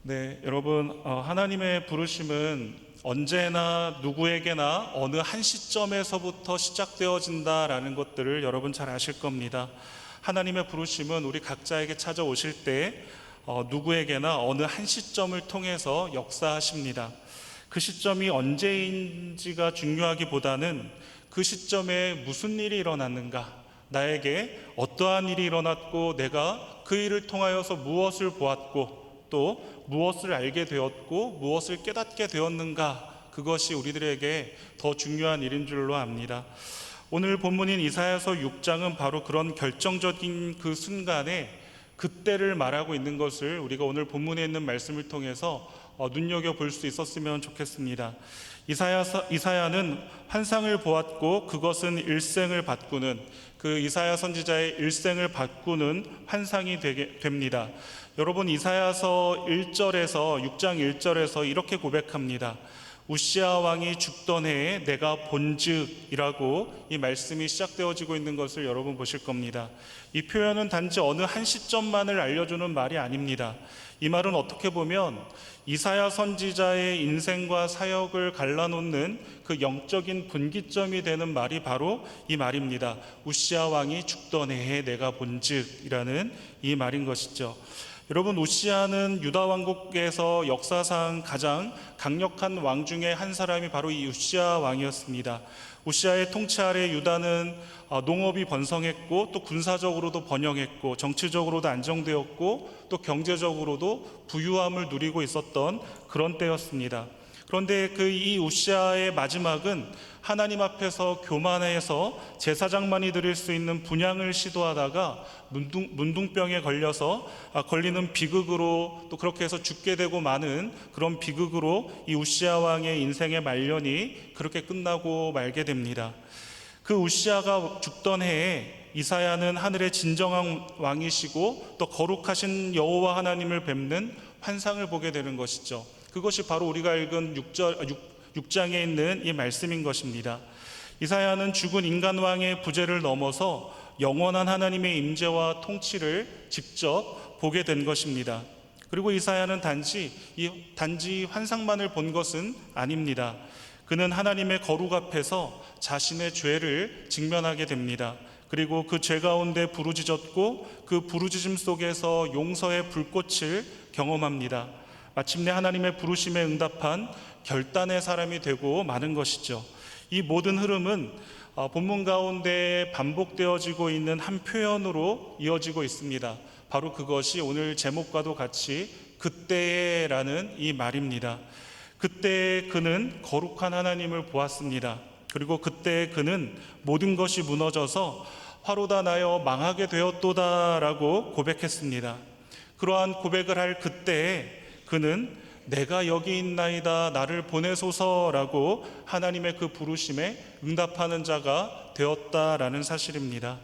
네, 여러분, 하나님의 부르심은 언제나 누구에게나 어느 한 시점에서부터 시작되어진다라는 것들을 여러분 잘 아실 겁니다. 하나님의 부르심은 우리 각자에게 찾아오실 때 누구에게나 어느 한 시점을 통해서 역사하십니다. 그 시점이 언제인지가 중요하기보다는 그 시점에 무슨 일이 일어났는가, 나에게 어떠한 일이 일어났고 내가 그 일을 통하여서 무엇을 보았고 또 무엇을 알게 되었고 무엇을 깨닫게 되었는가, 그것이 우리들에게 더 중요한 일인 줄로 압니다. 오늘 본문인 이사야서 6장은 바로 그런 결정적인 그 순간에 그때를 말하고 있는 것을 우리가 오늘 본문에 있는 말씀을 통해서 눈여겨볼 수 있었으면 좋겠습니다. 이사야는 환상을 보았고 그것은 일생을 바꾸는, 그 이사야 선지자의 일생을 바꾸는 환상이 됩니다. 여러분, 이사야서 1절에서 6장 1절에서 이렇게 고백합니다. 우시아 왕이 죽던 해에 내가 본즉이라고 이 말씀이 시작되어지고 있는 것을 여러분 보실 겁니다. 이 표현은 단지 어느 한 시점만을 알려주는 말이 아닙니다. 이 말은 어떻게 보면 이사야 선지자의 인생과 사역을 갈라놓는 그 영적인 분기점이 되는 말이 바로 이 말입니다. 우시아 왕이 죽던 해에 내가 본즉이라는 이 말인 것이죠. 여러분, 우시아는 유다 왕국에서 역사상 가장 강력한 왕 중에 한 사람이 바로 이 우시아 왕이었습니다. 우시아의 통치 아래 유다는 농업이 번성했고 또 군사적으로도 번영했고 정치적으로도 안정되었고 또 경제적으로도 부유함을 누리고 있었던 그런 때였습니다. 그런데 이 우시아의 마지막은 하나님 앞에서 교만해서 제사장만이 드릴 수 있는 분향을 시도하다가 문둥병에 걸려서 걸리는 비극으로, 또 그렇게 해서 죽게 되고 마는 그런 비극으로 이 우시아 왕의 인생의 말년이 그렇게 끝나고 말게 됩니다. 그 우시아가 죽던 해에 이사야는 하늘의 진정한 왕이시고 또 거룩하신 여호와 하나님을 뵙는 환상을 보게 되는 것이죠. 그것이 바로 우리가 읽은 6장에 있는 이 말씀인 것입니다. 이사야는 죽은 인간왕의 부재를 넘어서 영원한 하나님의 임재와 통치를 직접 보게 된 것입니다. 그리고 이사야는 단지 환상만을 본 것은 아닙니다. 그는 하나님의 거룩 앞에서 자신의 죄를 직면하게 됩니다. 그리고 그 죄 가운데 부르짖었고 그 부르짖음 속에서 용서의 불꽃을 경험합니다. 마침내 하나님의 부르심에 응답한 결단의 사람이 되고 마는 것이죠. 이 모든 흐름은 본문 가운데 반복되어지고 있는 한 표현으로 이어지고 있습니다. 바로 그것이 오늘 제목과도 같이 그때라는 이 말입니다. 그때 그는 거룩한 하나님을 보았습니다. 그리고 그때 그는 모든 것이 무너져서 화로다 나여 망하게 되었도다라고 고백했습니다. 그러한 고백을 할 그때에 그는 내가 여기 있나이다 나를 보내소서라고 하나님의 그 부르심에 응답하는 자가 되었다라는 사실입니다.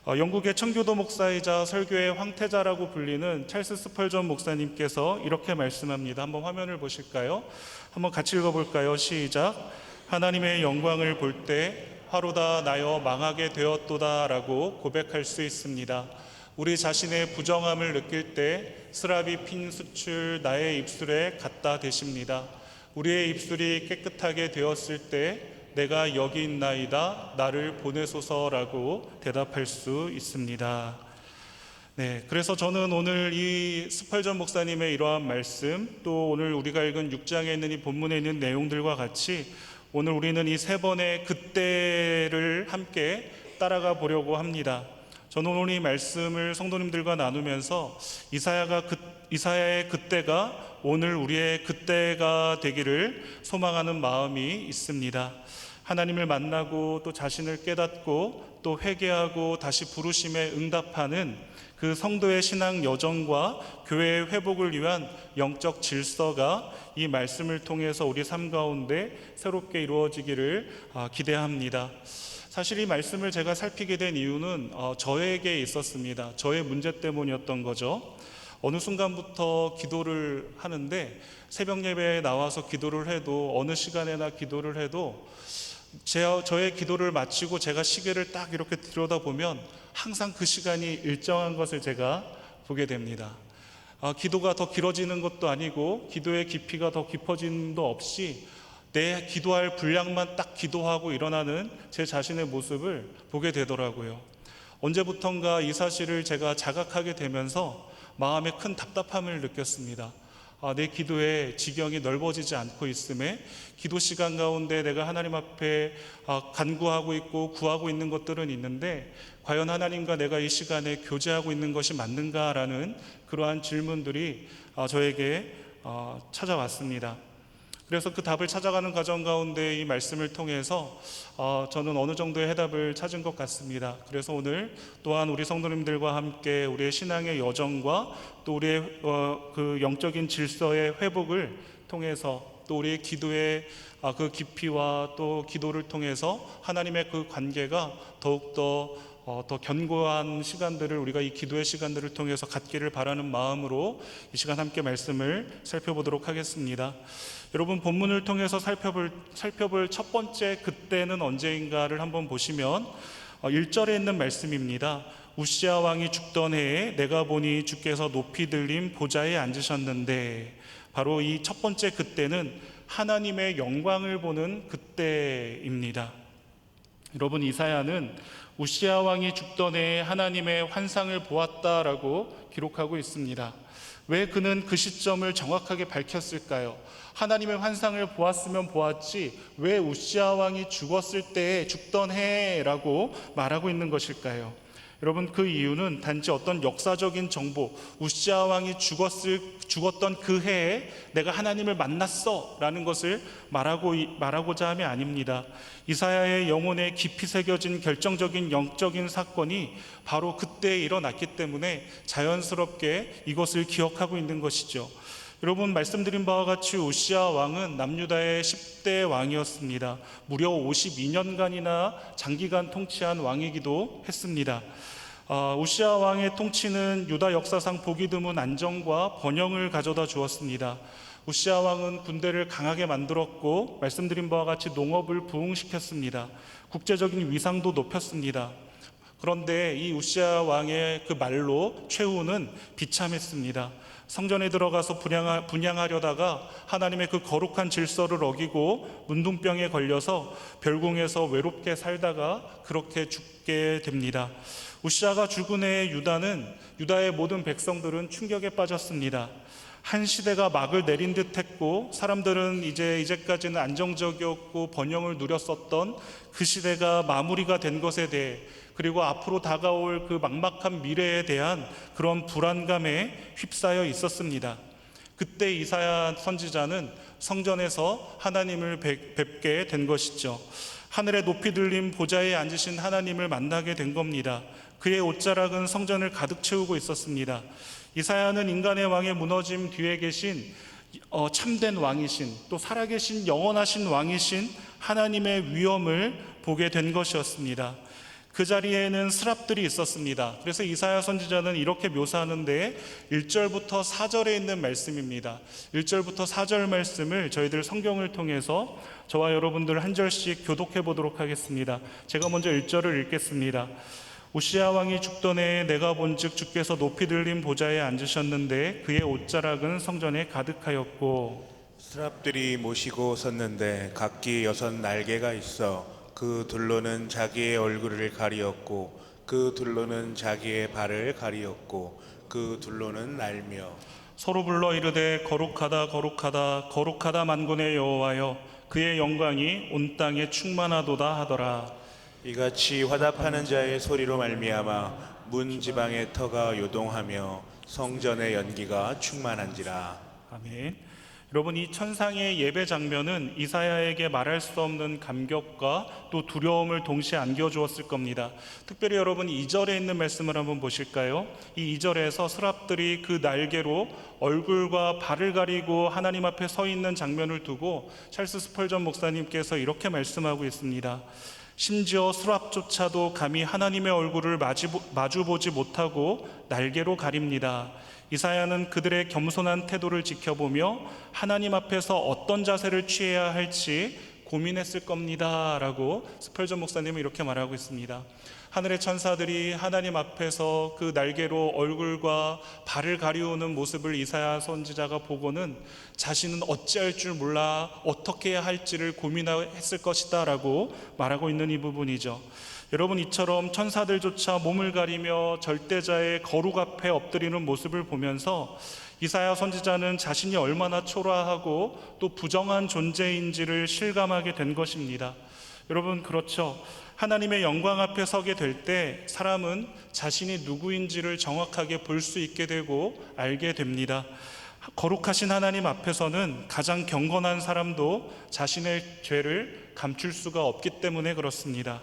영국의 청교도 목사이자 설교의 황태자라고 불리는 찰스 스펄전 목사님께서 이렇게 말씀합니다. 한번 화면을 보실까요? 한번 같이 읽어볼까요? 시작. 하나님의 영광을 볼 때 화로다 나여 망하게 되었도다 라고 고백할 수 있습니다. 우리 자신의 부정함을 느낄 때 스랍이 핀 수출 나의 입술에 갖다 대십니다. 우리의 입술이 깨끗하게 되었을 때 내가 여기 있나이다 나를 보내소서라고 대답할 수 있습니다. 네, 그래서 저는 오늘 이 스펄전 목사님의 이러한 말씀, 또 오늘 우리가 읽은 6장에 있는 이 본문에 있는 내용들과 같이 오늘 우리는 이 세 번의 그때를 함께 따라가 보려고 합니다. 저는 오늘 이 말씀을 성도님들과 나누면서 이사야의 그때가 오늘 우리의 그때가 되기를 소망하는 마음이 있습니다. 하나님을 만나고 또 자신을 깨닫고 또 회개하고 다시 부르심에 응답하는 그 성도의 신앙 여정과 교회의 회복을 위한 영적 질서가 이 말씀을 통해서 우리 삶 가운데 새롭게 이루어지기를 기대합니다. 사실 이 말씀을 제가 살피게 된 이유는 저에게 있었습니다. 저의 문제 때문이었던 거죠. 어느 순간부터 기도를 하는데 새벽 예배에 나와서 기도를 해도 어느 시간에나 기도를 해도 저의 기도를 마치고 제가 시계를 딱 이렇게 들여다보면 항상 그 시간이 일정한 것을 제가 보게 됩니다. 기도가 더 길어지는 것도 아니고 기도의 깊이가 더 깊어짐도 없이 내 기도할 분량만 딱 기도하고 일어나는 제 자신의 모습을 보게 되더라고요. 언제부턴가 이 사실을 제가 자각하게 되면서 마음에 큰 답답함을 느꼈습니다. 내 기도의 지경이 넓어지지 않고 있음에 기도 시간 가운데 내가 하나님 앞에 간구하고 있고 구하고 있는 것들은 있는데 과연 하나님과 내가 이 시간에 교제하고 있는 것이 맞는가라는 그러한 질문들이 저에게 찾아왔습니다. 그래서 그 답을 찾아가는 과정 가운데 이 말씀을 통해서 저는 어느 정도의 해답을 찾은 것 같습니다. 그래서 오늘 또한 우리 성도님들과 함께 우리의 신앙의 여정과 또 우리의 그 영적인 질서의 회복을 통해서 또 우리의 기도의 그 깊이와 또 기도를 통해서 하나님의 그 관계가 더욱더 더 견고한 시간들을 우리가 이 기도의 시간들을 통해서 갖기를 바라는 마음으로 이 시간 함께 말씀을 살펴보도록 하겠습니다. 여러분, 본문을 통해서 살펴볼 첫 번째 그때는 언제인가를 한번 보시면 1절에 있는 말씀입니다. 우시야 왕이 죽던 해에 내가 보니 주께서 높이 들린 보좌에 앉으셨는데, 바로 이 첫 번째 그때는 하나님의 영광을 보는 그때입니다. 여러분, 이사야는 우시야 왕이 죽던 해에 하나님의 환상을 보았다라고 기록하고 있습니다. 왜 그는 그 시점을 정확하게 밝혔을까요? 하나님의 환상을 보았으면 보았지 왜 우시야 왕이 죽던 해라고 말하고 있는 것일까요? 여러분, 그 이유는 단지 어떤 역사적인 정보, 우시야 왕이 죽었던 그 해에 내가 하나님을 만났어 라는 것을 말하고자 함이 아닙니다. 이사야의 영혼에 깊이 새겨진 결정적인 영적인 사건이 바로 그때 일어났기 때문에 자연스럽게 이것을 기억하고 있는 것이죠. 여러분, 말씀드린 바와 같이 우시야 왕은 남유다의 10대 왕이었습니다. 무려 52년간이나 장기간 통치한 왕이기도 했습니다. 우시야 왕의 통치는 유다 역사상 보기 드문 안정과 번영을 가져다 주었습니다. 우시야 왕은 군대를 강하게 만들었고 말씀드린 바와 같이 농업을 부흥시켰습니다. 국제적인 위상도 높였습니다. 그런데 이 우시야 왕의 그 말로 최후는 비참했습니다. 성전에 들어가서 분향하려다가 하나님의 그 거룩한 질서를 어기고 문둥병에 걸려서 별궁에서 외롭게 살다가 그렇게 죽게 됩니다. 우시야가 죽은 해에 유다의 모든 백성들은 충격에 빠졌습니다. 한 시대가 막을 내린 듯 했고 사람들은 이제까지는 안정적이었고 번영을 누렸었던 그 시대가 마무리가 된 것에 대해, 그리고 앞으로 다가올 그 막막한 미래에 대한 그런 불안감에 휩싸여 있었습니다. 그때 이사야 선지자는 성전에서 하나님을 뵙게 된 것이죠. 하늘에 높이 들린 보좌에 앉으신 하나님을 만나게 된 겁니다. 그의 옷자락은 성전을 가득 채우고 있었습니다. 이사야는 인간의 왕의 무너짐 뒤에 계신 참된 왕이신, 또 살아계신 영원하신 왕이신 하나님의 위엄을 보게 된 것이었습니다. 그 자리에는 스랍들이 있었습니다. 그래서 이사야 선지자는 이렇게 묘사하는데 1절부터 4절에 있는 말씀입니다. 1절부터 4절 말씀을 저희들 성경을 통해서 저와 여러분들 한 절씩 교독해 보도록 하겠습니다. 제가 먼저 1절을 읽겠습니다. 우시야 왕이 죽던 해에 내가 본즉 주께서 높이 들린 보좌에 앉으셨는데 그의 옷자락은 성전에 가득하였고, 스랍들이 모시고 섰는데 각기 6 날개가 있어 그 둘로는 자기의 얼굴을 가리었고 그 둘로는 자기의 발을 가리었고 그 둘로는 날며 서로 불러 이르되 거룩하다 거룩하다 거룩하다 만군의 여호와여, 그의 영광이 온 땅에 충만하도다 하더라. 이같이 화답하는 자의 소리로 말미암아 문 지방의 터가 요동하며 성전의 연기가 충만한지라. 아멘. 여러분, 이 천상의 예배 장면은 이사야에게 말할 수 없는 감격과 또 두려움을 동시에 안겨주었을 겁니다. 특별히 여러분 2절에 있는 말씀을 한번 보실까요? 이 2절에서 스랍들이 그 날개로 얼굴과 발을 가리고 하나님 앞에 서 있는 장면을 두고 찰스 스펄전 목사님께서 이렇게 말씀하고 있습니다. 심지어 스랍조차도 감히 하나님의 얼굴을 마주보지 못하고 날개로 가립니다. 이사야는 그들의 겸손한 태도를 지켜보며 하나님 앞에서 어떤 자세를 취해야 할지 고민했을 겁니다 라고 스펄전 목사님은 이렇게 말하고 있습니다. 하늘의 천사들이 하나님 앞에서 그 날개로 얼굴과 발을 가리우는 모습을 이사야 선지자가 보고는 자신은 어찌할 줄 몰라 어떻게 해야 할지를 고민했을 것이다 라고 말하고 있는 이 부분이죠. 여러분, 이처럼 천사들조차 몸을 가리며 절대자의 거룩 앞에 엎드리는 모습을 보면서 이사야 선지자는 자신이 얼마나 초라하고 또 부정한 존재인지를 실감하게 된 것입니다. 여러분, 그렇죠. 하나님의 영광 앞에 서게 될 때 사람은 자신이 누구인지를 정확하게 볼 수 있게 되고 알게 됩니다. 거룩하신 하나님 앞에서는 가장 경건한 사람도 자신의 죄를 감출 수가 없기 때문에 그렇습니다.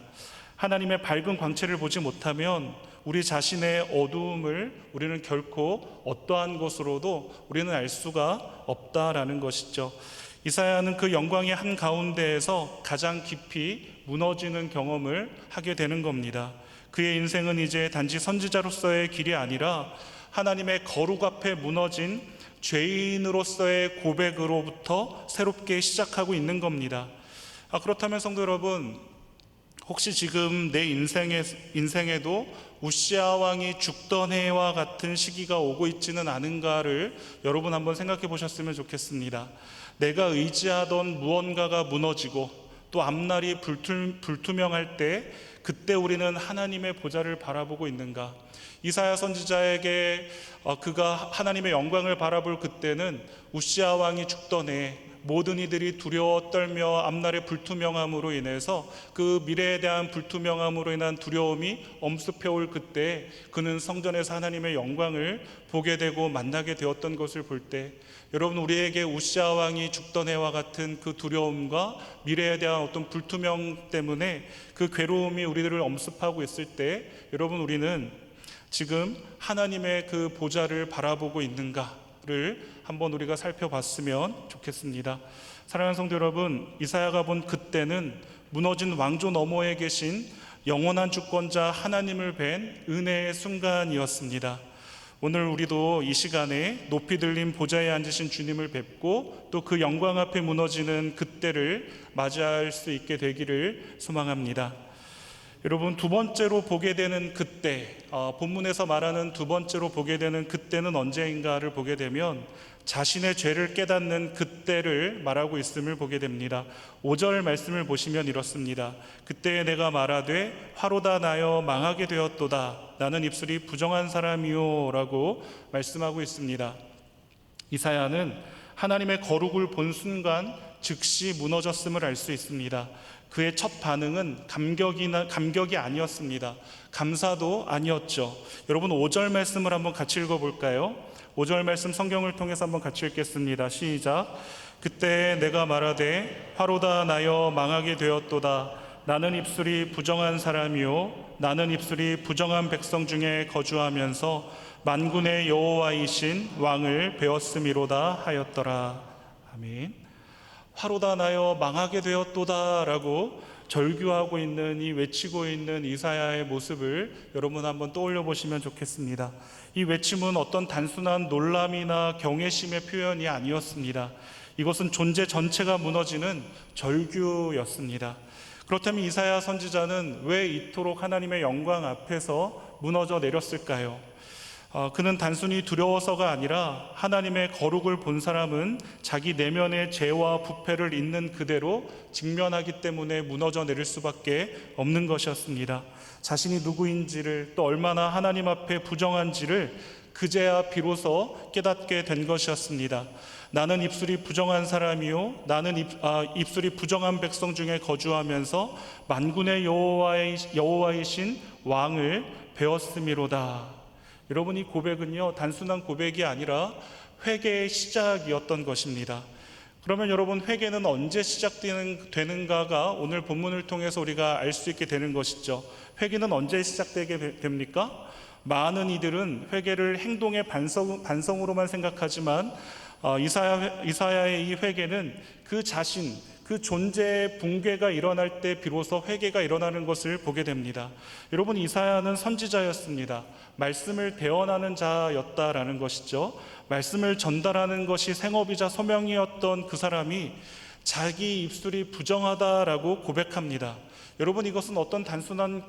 하나님의 밝은 광채를 보지 못하면 우리 자신의 어두움을 우리는 결코 어떠한 것으로도 우리는 알 수가 없다라는 것이죠. 이사야는 그 영광의 한가운데에서 가장 깊이 무너지는 경험을 하게 되는 겁니다. 그의 인생은 이제 단지 선지자로서의 길이 아니라 하나님의 거룩 앞에 무너진 죄인으로서의 고백으로부터 새롭게 시작하고 있는 겁니다. 그렇다면 성도 여러분, 혹시 지금 내 인생에도 우시아 왕이 죽던 해와 같은 시기가 오고 있지는 않은가를 여러분 한번 생각해 보셨으면 좋겠습니다. 내가 의지하던 무언가가 무너지고 또 앞날이 불투명할 때 그때 우리는 하나님의 보좌를 바라보고 있는가? 이사야 선지자에게 그가 하나님의 영광을 바라볼 그때는 우시아 왕이 죽던 해 모든 이들이 두려워 떨며 앞날의 불투명함으로 인해서 그 미래에 대한 불투명함으로 인한 두려움이 엄습해올 그때 그는 성전에서 하나님의 영광을 보게 되고 만나게 되었던 것을 볼 때, 여러분, 우리에게 우시아 왕이 죽던 해와 같은 그 두려움과 미래에 대한 어떤 불투명 때문에 그 괴로움이 우리들을 엄습하고 있을 때, 여러분, 우리는 지금 하나님의 그 보좌를 바라보고 있는가를 한번 우리가 살펴봤으면 좋겠습니다. 사랑하는 성도 여러분, 이사야가 본 그때는 무너진 왕조 너머에 계신 영원한 주권자 하나님을 뵌 은혜의 순간이었습니다. 오늘 우리도 이 시간에 높이 들린 보좌에 앉으신 주님을 뵙고 또 그 영광 앞에 무너지는 그때를 맞이할 수 있게 되기를 소망합니다. 여러분, 두 번째로 보게 되는 그때, 본문에서 말하는 두 번째로 보게 되는 그때는 언제인가를 보게 되면 자신의 죄를 깨닫는 그때를 말하고 있음을 보게 됩니다. 5절 말씀을 보시면 이렇습니다. 그때 내가 말하되 화로다 나여 망하게 되었도다. 나는 입술이 부정한 사람이요 라고 말씀하고 있습니다. 이사야는 하나님의 거룩을 본 순간 즉시 무너졌음을 알 수 있습니다. 그의 첫 반응은 감격이 아니었습니다. 감사도 아니었죠. 여러분, 5절 말씀을 한번 같이 읽어볼까요? 5절 말씀 성경을 통해서 한번 같이 읽겠습니다. 시작. 그때 내가 말하되 화로다 나여 망하게 되었도다. 나는 입술이 부정한 사람이요 나는 입술이 부정한 백성 중에 거주하면서 만군의 여호와이신 왕을 배웠음이로다 하였더라. 아멘. 화로다 나여 망하게 되었도다 라고 절규하고 있는, 이 외치고 있는 이사야의 모습을 여러분 한번 떠올려 보시면 좋겠습니다. 이 외침은 어떤 단순한 놀람이나 경외심의 표현이 아니었습니다. 이것은 존재 전체가 무너지는 절규였습니다. 그렇다면 이사야 선지자는 왜 이토록 하나님의 영광 앞에서 무너져 내렸을까요? 그는 단순히 두려워서가 아니라 하나님의 거룩을 본 사람은 자기 내면의 죄와 부패를 있는 그대로 직면하기 때문에 무너져 내릴 수밖에 없는 것이었습니다. 자신이 누구인지를 또 얼마나 하나님 앞에 부정한지를 그제야 비로소 깨닫게 된 것이었습니다. 나는 입술이 부정한 사람이요 나는 입술이 부정한 백성 중에 거주하면서 만군의 여호와이신 왕을 배웠음이로다. 여러분, 이 고백은요 단순한 고백이 아니라 회개의 시작이었던 것입니다. 그러면 여러분, 회개는 언제 시작되는가가 오늘 본문을 통해서 우리가 알 수 있게 되는 것이죠. 회개는 언제 시작되게 됩니까? 많은 이들은 회개를 행동의 반성으로만 생각하지만 이사야의 이 회개는 그 자신, 그 존재의 붕괴가 일어날 때 비로소 회개가 일어나는 것을 보게 됩니다. 여러분, 이사야는 선지자였습니다. 말씀을 대언하는 자였다라는 것이죠. 말씀을 전달하는 것이 생업이자 소명이었던 그 사람이 자기 입술이 부정하다라고 고백합니다. 여러분, 이것은 어떤 단순한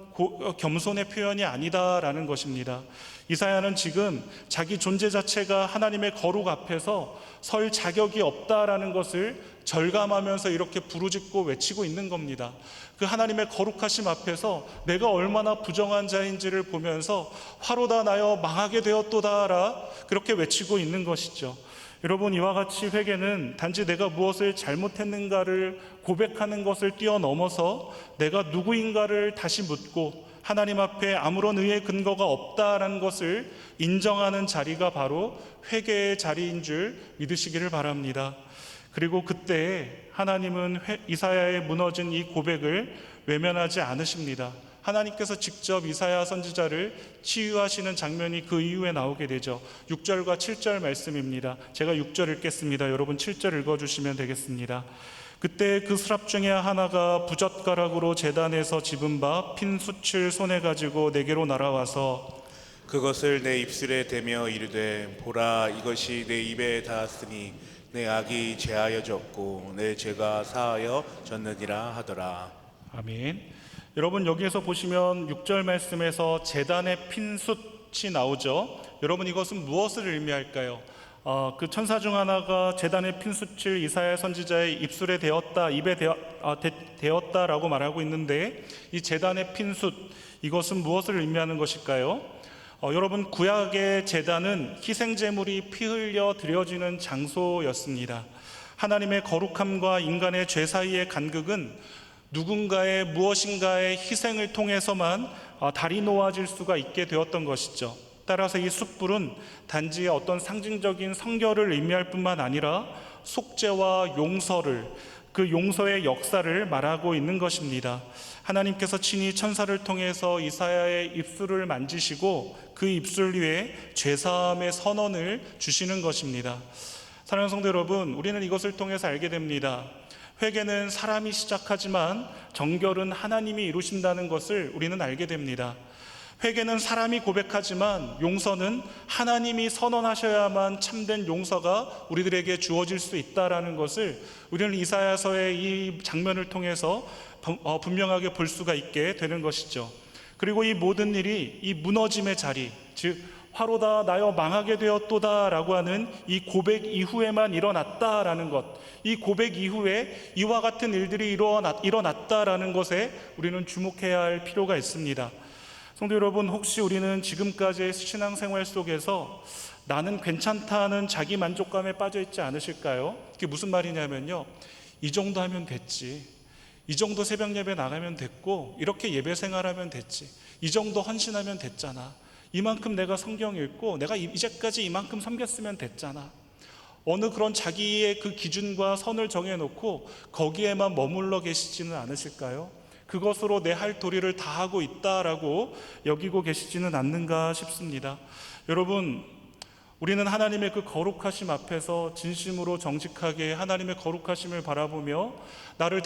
겸손의 표현이 아니다라는 것입니다. 이사야는 지금 자기 존재 자체가 하나님의 거룩 앞에서 설 자격이 없다라는 것을 절감하면서 이렇게 부르짖고 외치고 있는 겁니다. 그 하나님의 거룩하심 앞에서 내가 얼마나 부정한 자인지를 보면서 화로다 나여 망하게 되었도다라 그렇게 외치고 있는 것이죠. 여러분, 이와 같이 회개는 단지 내가 무엇을 잘못했는가를 고백하는 것을 뛰어넘어서 내가 누구인가를 다시 묻고 하나님 앞에 아무런 의의 근거가 없다라는 것을 인정하는 자리가 바로 회개의 자리인 줄 믿으시기를 바랍니다. 그리고 그때 하나님은 이사야의 무너진 이 고백을 외면하지 않으십니다. 하나님께서 직접 이사야 선지자를 치유하시는 장면이 그 이후에 나오게 되죠. 6절과 7절 말씀입니다. 제가 6절 읽겠습니다. 여러분 7절 읽어주시면 되겠습니다. 그때 그 스랍 중에 하나가 부젓가락으로 제단에서 집은 바 핀 숯을 손에 가지고 내게로 날아와서 그것을 내 입술에 대며 이르되 보라 이것이 내 입에 닿았으니 내 악이 제하여졌고 내 죄가 사하여졌느니라 하더라. 아멘. 여러분, 여기에서 보시면 6절 말씀에서 제단에 핀 숯이 나오죠. 여러분, 이것은 무엇을 의미할까요? 그 천사 중 하나가 제단에 핀 숯을 이사야 선지자의 입술에 대었다, 입에 대었다라고 말하고 있는데, 이 제단에 핀 숯, 이것은 무엇을 의미하는 것일까요? 여러분, 구약의 제단은 희생제물이 피 흘려 드려지는 장소였습니다. 하나님의 거룩함과 인간의 죄 사이의 간극은 누군가의 무엇인가의 희생을 통해서만 달이 놓아질 수가 있게 되었던 것이죠. 따라서 이 숯불은 단지 어떤 상징적인 성결을 의미할 뿐만 아니라 속죄와 용서를, 그 용서의 역사를 말하고 있는 것입니다. 하나님께서 친히 천사를 통해서 이사야의 입술을 만지시고 그 입술 위에 죄사함의 선언을 주시는 것입니다. 사랑하는 성도 여러분, 우리는 이것을 통해서 알게 됩니다. 회개는 사람이 시작하지만 정결은 하나님이 이루신다는 것을 우리는 알게 됩니다. 회개는 사람이 고백하지만 용서는 하나님이 선언하셔야만 참된 용서가 우리들에게 주어질 수 있다는 것을 우리는 이사야서의 이 장면을 통해서 분명하게 볼 수가 있게 되는 것이죠. 그리고 이 모든 일이 이 무너짐의 자리, 즉 화로다 나여 망하게 되었도다 라고 하는 이 고백 이후에만 일어났다라는 것, 이 고백 이후에 이와 같은 일들이 일어났다라는 것에 우리는 주목해야 할 필요가 있습니다. 성도 여러분, 혹시 우리는 지금까지의 신앙생활 속에서 나는 괜찮다는 자기 만족감에 빠져 있지 않으실까요? 그게 무슨 말이냐면요, 이 정도 하면 됐지, 이 정도 새벽 예배 나가면 됐고, 이렇게 예배 생활하면 됐지, 이 정도 헌신하면 됐잖아, 이만큼 내가 성경 읽고 내가 이제까지 이만큼 섬겼으면 됐잖아. 어느 그런 자기의 그 기준과 선을 정해놓고 거기에만 머물러 계시지는 않으실까요? 그것으로 내 할 도리를 다하고 있다라고 여기고 계시지는 않는가 싶습니다. 여러분, 우리는 하나님의 그 거룩하심 앞에서 진심으로 정직하게 하나님의 거룩하심을 바라보며 나를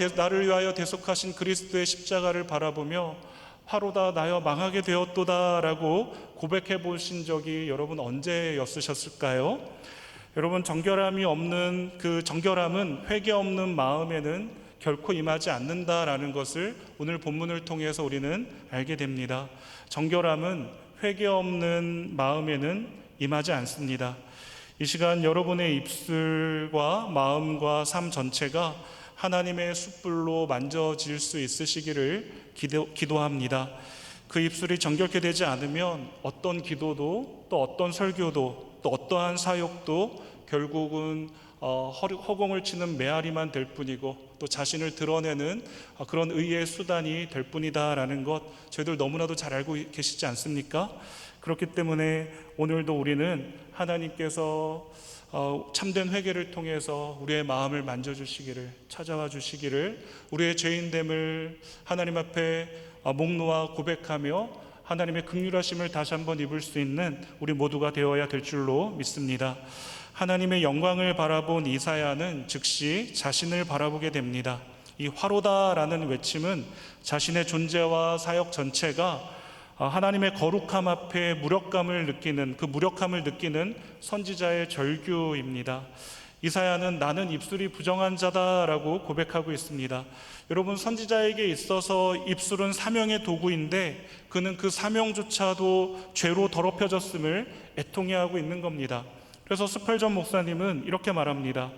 위하여 대속하신 그리스도의 십자가를 바라보며 화로다 나여 망하게 되었도다 라고 고백해 보신 적이 여러분 언제였으셨을까요? 여러분, 정결함이 없는 그 정결함은 회개 없는 마음에는 결코 임하지 않는다라는 것을 오늘 본문을 통해서 우리는 알게 됩니다. 정결함은 회개 없는 마음에는 임하지 않습니다. 이 시간 여러분의 입술과 마음과 삶 전체가 하나님의 숯불로 만져질 수 있으시기를 기도합니다. 그 입술이 정결케 되지 않으면 어떤 기도도, 또 어떤 설교도, 또 어떠한 사역도 결국은 허공을 치는 메아리만 될 뿐이고, 또 자신을 드러내는 그런 의의 수단이 될 뿐이다라는 것, 저희들 너무나도 잘 알고 계시지 않습니까? 그렇기 때문에 오늘도 우리는 하나님께서 참된 회개를 통해서 우리의 마음을 만져주시기를, 찾아와 주시기를, 우리의 죄인됨을 하나님 앞에 목 놓아 고백하며 하나님의 긍휼하심을 다시 한번 입을 수 있는 우리 모두가 되어야 될 줄로 믿습니다. 하나님의 영광을 바라본 이사야는 즉시 자신을 바라보게 됩니다. 이 화로다라는 외침은 자신의 존재와 사역 전체가 하나님의 거룩함 앞에 무력감을 느끼는, 그 무력함을 느끼는 선지자의 절규입니다. 이사야는 나는 입술이 부정한 자다라고 고백하고 있습니다. 여러분, 선지자에게 있어서 입술은 사명의 도구인데 그는 그 사명조차도 죄로 더럽혀졌음을 애통해하고 있는 겁니다. 그래서 스펄전 목사님은 이렇게 말합니다.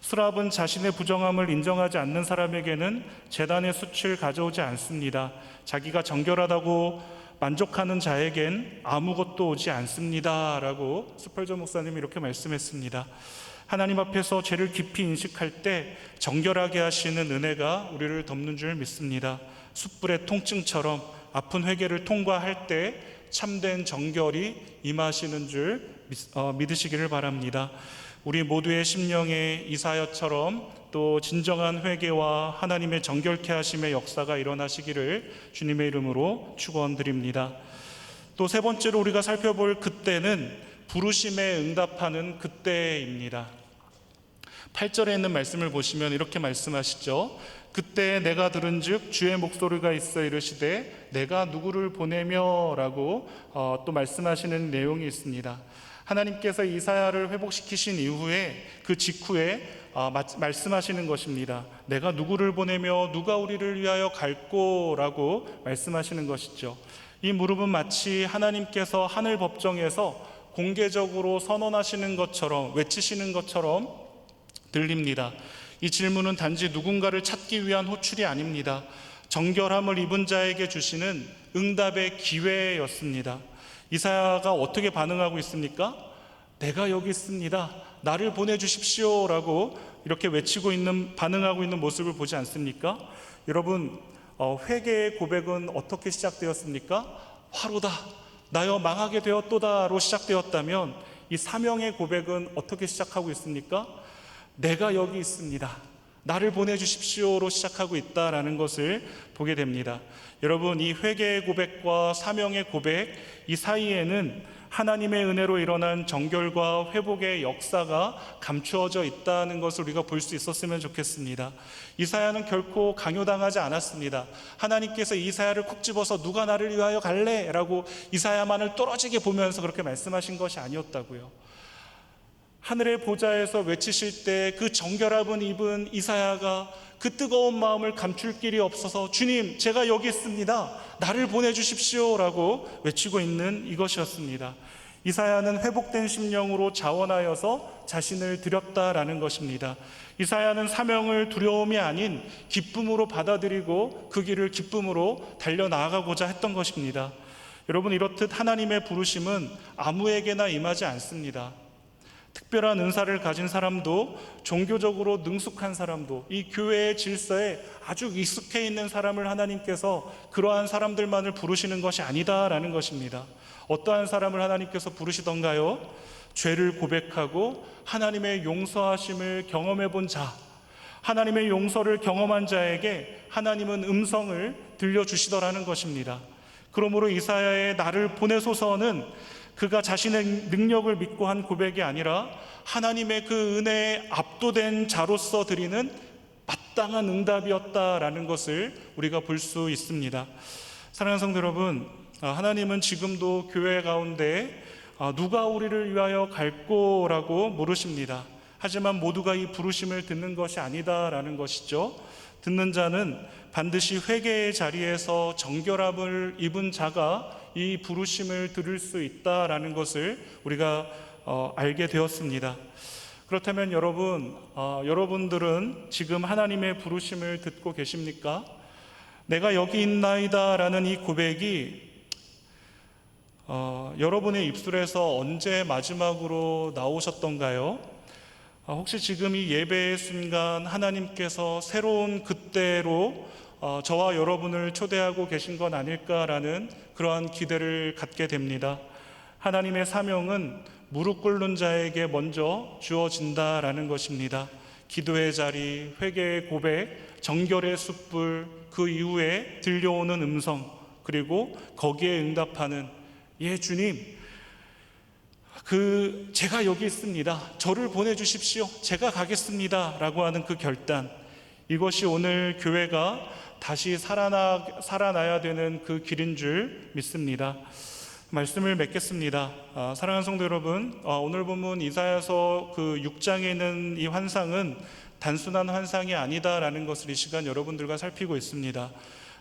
수랍은 자신의 부정함을 인정하지 않는 사람에게는 제단의 숯을 가져오지 않습니다. 자기가 정결하다고 만족하는 자에겐 아무것도 오지 않습니다 라고 스펄전 목사님이 이렇게 말씀했습니다. 하나님 앞에서 죄를 깊이 인식할 때 정결하게 하시는 은혜가 우리를 덮는 줄 믿습니다. 숯불의 통증처럼 아픈 회개를 통과할 때 참된 정결이 임하시는 줄 믿으시기를 바랍니다. 우리 모두의 심령에 이사야처럼 또 진정한 회개와 하나님의 정결케 하심의 역사가 일어나시기를 주님의 이름으로 축원드립니다. 또 세 번째로 우리가 살펴볼 그때는 부르심에 응답하는 그때입니다. 8절에 있는 말씀을 보시면 이렇게 말씀하시죠. 그때 내가 들은즉 주의 목소리가 있어 이르시되 내가 누구를 보내며 라고 또 말씀하시는 내용이 있습니다. 하나님께서 이사야를 회복시키신 이후에 그 직후에 말씀하시는 것입니다. 내가 누구를 보내며 누가 우리를 위하여 갈꼬라고 말씀하시는 것이죠. 이 무릎은 마치 하나님께서 하늘 법정에서 공개적으로 선언하시는 것처럼, 외치시는 것처럼 들립니다. 이 질문은 단지 누군가를 찾기 위한 호출이 아닙니다. 정결함을 입은 자에게 주시는 응답의 기회였습니다. 이사야가 어떻게 반응하고 있습니까? 내가 여기 있습니다. 나를 보내주십시오 라고 이렇게 외치고 있는, 반응하고 있는 모습을 보지 않습니까? 여러분, 회개의 고백은 어떻게 시작되었습니까? 화로다, 나여 망하게 되었도다로 시작되었다면 이 사명의 고백은 어떻게 시작하고 있습니까? 내가 여기 있습니다. 나를 보내주십시오로 시작하고 있다라는 것을 보게 됩니다. 여러분, 이 회개의 고백과 사명의 고백, 이 사이에는 하나님의 은혜로 일어난 정결과 회복의 역사가 감추어져 있다는 것을 우리가 볼 수 있었으면 좋겠습니다. 이사야는 결코 강요당하지 않았습니다. 하나님께서 이사야를 콕 집어서 누가 나를 위하여 갈래? 라고 이사야만을 떨어지게 보면서 그렇게 말씀하신 것이 아니었다고요. 하늘의 보좌에서 외치실 때 그 정결함을 입은 이사야가 그 뜨거운 마음을 감출 길이 없어서 주님, 제가 여기 있습니다. 나를 보내주십시오 라고 외치고 있는 이것이었습니다. 이사야는 회복된 심령으로 자원하여서 자신을 드렸다라는 것입니다. 이사야는 사명을 두려움이 아닌 기쁨으로 받아들이고 그 길을 기쁨으로 달려나가고자 했던 것입니다. 여러분, 이렇듯 하나님의 부르심은 아무에게나 임하지 않습니다. 특별한 은사를 가진 사람도, 종교적으로 능숙한 사람도, 이 교회의 질서에 아주 익숙해 있는 사람을 하나님께서 그러한 사람들만을 부르시는 것이 아니다라는 것입니다. 어떠한 사람을 하나님께서 부르시던가요? 죄를 고백하고 하나님의 용서하심을 경험해 본 자, 하나님의 용서를 경험한 자에게 하나님은 음성을 들려주시더라는 것입니다. 그러므로 이사야의 나를 보내소서는 그가 자신의 능력을 믿고 한 고백이 아니라 하나님의 그 은혜에 압도된 자로서 드리는 마땅한 응답이었다라는 것을 우리가 볼 수 있습니다. 사랑하는 성도 여러분, 하나님은 지금도 교회 가운데 누가 우리를 위하여 갈꼬라고 물으십니다. 하지만 모두가 이 부르심을 듣는 것이 아니다라는 것이죠. 듣는 자는 반드시 회개의 자리에서 정결함을 입은 자가 이 부르심을 들을 수 있다라는 것을 우리가 알게 되었습니다. 그렇다면 여러분들은 지금 하나님의 부르심을 듣고 계십니까? 내가 여기 있나이다 라는 이 고백이 여러분의 입술에서 언제 마지막으로 나오셨던가요? 혹시 지금 이 예배의 순간 하나님께서 새로운 그때로 저와 여러분을 초대하고 계신 건 아닐까라는 그러한 기대를 갖게 됩니다. 하나님의 사명은 무릎 꿇는 자에게 먼저 주어진다라는 것입니다. 기도의 자리, 회개의 고백, 정결의 숯불, 그 이후에 들려오는 음성, 그리고 거기에 응답하는 예 주님, 제가 여기 있습니다. 저를 보내주십시오. 제가 가겠습니다. 라고 하는 그 결단, 이것이 오늘 교회가 다시 살아나야 되는 그 길인 줄 믿습니다. 말씀을 맺겠습니다. 사랑하는 성도 여러분, 오늘 본문 이사야서 그 6장에 있는 이 환상은 단순한 환상이 아니다라는 것을 이 시간 여러분들과 살피고 있습니다.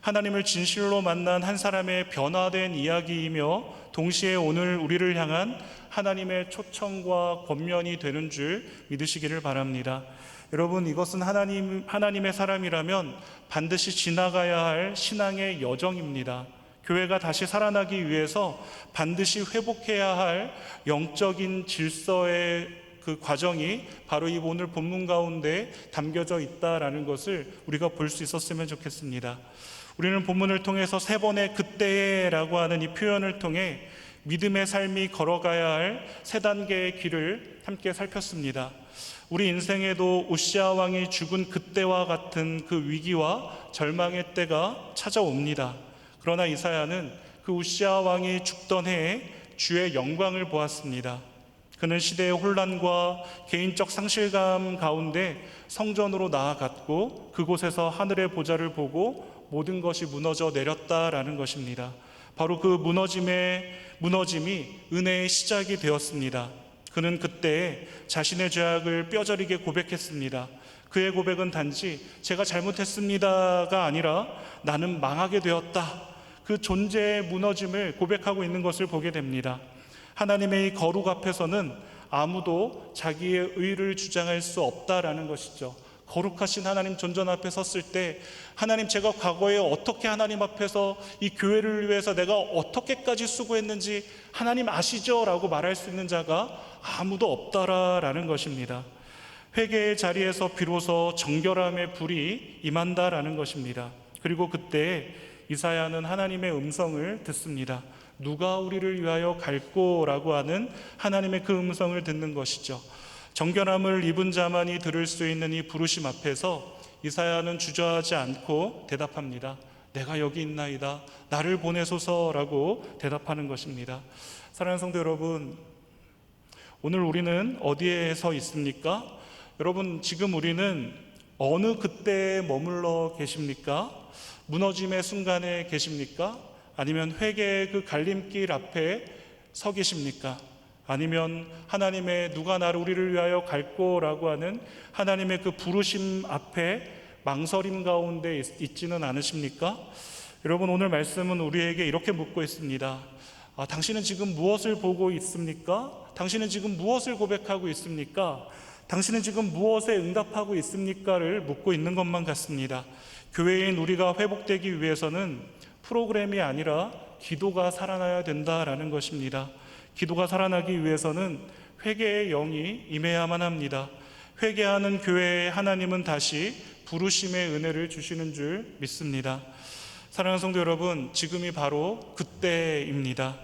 하나님을 진실로 만난 한 사람의 변화된 이야기이며 동시에 오늘 우리를 향한 하나님의 초청과 권면이 되는 줄 믿으시기를 바랍니다. 여러분, 이것은 하나님의 사람이라면 반드시 지나가야 할 신앙의 여정입니다. 교회가 다시 살아나기 위해서 반드시 회복해야 할 영적인 질서의 그 과정이 바로 이 오늘 본문 가운데 담겨져 있다라는 것을 우리가 볼 수 있었으면 좋겠습니다. 우리는 본문을 통해서 3번의 그때라고 하는 이 표현을 통해 믿음의 삶이 걸어가야 할 3단계의 길을 함께 살폈습니다. 우리 인생에도 우시아 왕이 죽은 그때와 같은 그 위기와 절망의 때가 찾아옵니다. 그러나 이사야는 그 우시아 왕이 죽던 해에 주의 영광을 보았습니다. 그는 시대의 혼란과 개인적 상실감 가운데 성전으로 나아갔고 그곳에서 하늘의 보좌를 보고 모든 것이 무너져 내렸다라는 것입니다. 바로 그 무너짐이 은혜의 시작이 되었습니다. 그는 그때 자신의 죄악을 뼈저리게 고백했습니다. 그의 고백은 단지 제가 잘못했습니다가 아니라 나는 망하게 되었다, 그 존재의 무너짐을 고백하고 있는 것을 보게 됩니다. 하나님의 이 거룩 앞에서는 아무도 자기의 의를 주장할 수 없다라는 것이죠. 거룩하신 하나님 존전 앞에 섰을 때 하나님, 제가 과거에 어떻게 하나님 앞에서 이 교회를 위해서 내가 어떻게까지 수고했는지 하나님 아시죠? 라고 말할 수 있는 자가 아무도 없다라는 것입니다. 회개의 자리에서 비로소 정결함의 불이 임한다라는 것입니다. 그리고 그때 이사야는 하나님의 음성을 듣습니다. 누가 우리를 위하여 갈꼬라고 하는 하나님의 그 음성을 듣는 것이죠. 정결함을 입은 자만이 들을 수 있는 이 부르심 앞에서 이사야는 주저하지 않고 대답합니다. 내가 여기 있나이다, 나를 보내소서라고 대답하는 것입니다. 사랑하는 성도 여러분, 오늘 우리는 어디에 서 있습니까? 여러분, 지금 우리는 어느 그때에 머물러 계십니까? 무너짐의 순간에 계십니까? 아니면 회개의 그 갈림길 앞에 서 계십니까? 아니면 하나님의 누가 우리를 위하여 갈꼬라고 하는 하나님의 그 부르심 앞에 망설임 가운데 있지는 않으십니까? 여러분, 오늘 말씀은 우리에게 이렇게 묻고 있습니다. 당신은 지금 무엇을 보고 있습니까? 당신은 지금 무엇을 고백하고 있습니까? 당신은 지금 무엇에 응답하고 있습니까?를 묻고 있는 것만 같습니다. 교회인 우리가 회복되기 위해서는 프로그램이 아니라 기도가 살아나야 된다라는 것입니다. 기도가 살아나기 위해서는 회개의 영이 임해야만 합니다. 회개하는 교회에 하나님은 다시 부르심의 은혜를 주시는 줄 믿습니다. 사랑하는 성도 여러분, 지금이 바로 그때입니다.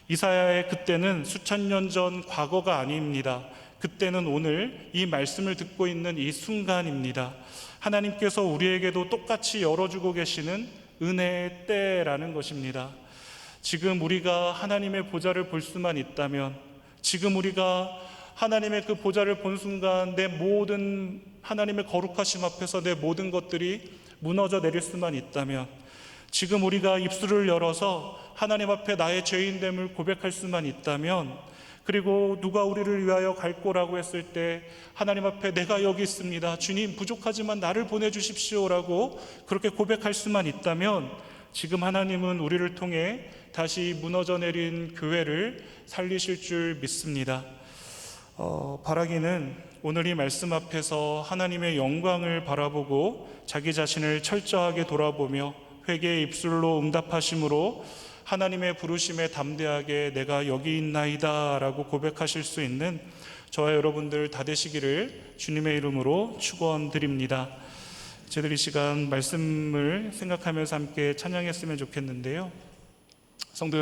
이사야의 그때는 수천 년 전 과거가 아닙니다. 그때는 오늘 이 말씀을 듣고 있는 이 순간입니다. 하나님께서 우리에게도 똑같이 열어주고 계시는 은혜의 때라는 것입니다. 지금 우리가 하나님의 보좌를 볼 수만 있다면, 지금 우리가 하나님의 그 보좌를 본 순간 내 모든 하나님의 거룩하심 앞에서 내 모든 것들이 무너져 내릴 수만 있다면, 지금 우리가 입술을 열어서 하나님 앞에 나의 죄인됨을 고백할 수만 있다면, 그리고 누가 우리를 위하여 갈꼬라고 했을 때 하나님 앞에 내가 여기 있습니다, 주님 부족하지만 나를 보내주십시오라고 그렇게 고백할 수만 있다면, 지금 하나님은 우리를 통해 다시 무너져 내린 교회를 살리실 줄 믿습니다. 바라기는 오늘 이 말씀 앞에서 하나님의 영광을 바라보고 자기 자신을 철저하게 돌아보며 회개의 입술로 응답하심으로 하나님의 부르심에 담대하게 내가 여기 있나이다 라고 고백하실 수 있는 저와 여러분들 다 되시기를 주님의 이름으로 축원드립니다. 저희들 이 시간 말씀을 생각하면서 함께 찬양했으면 좋겠는데요. 성도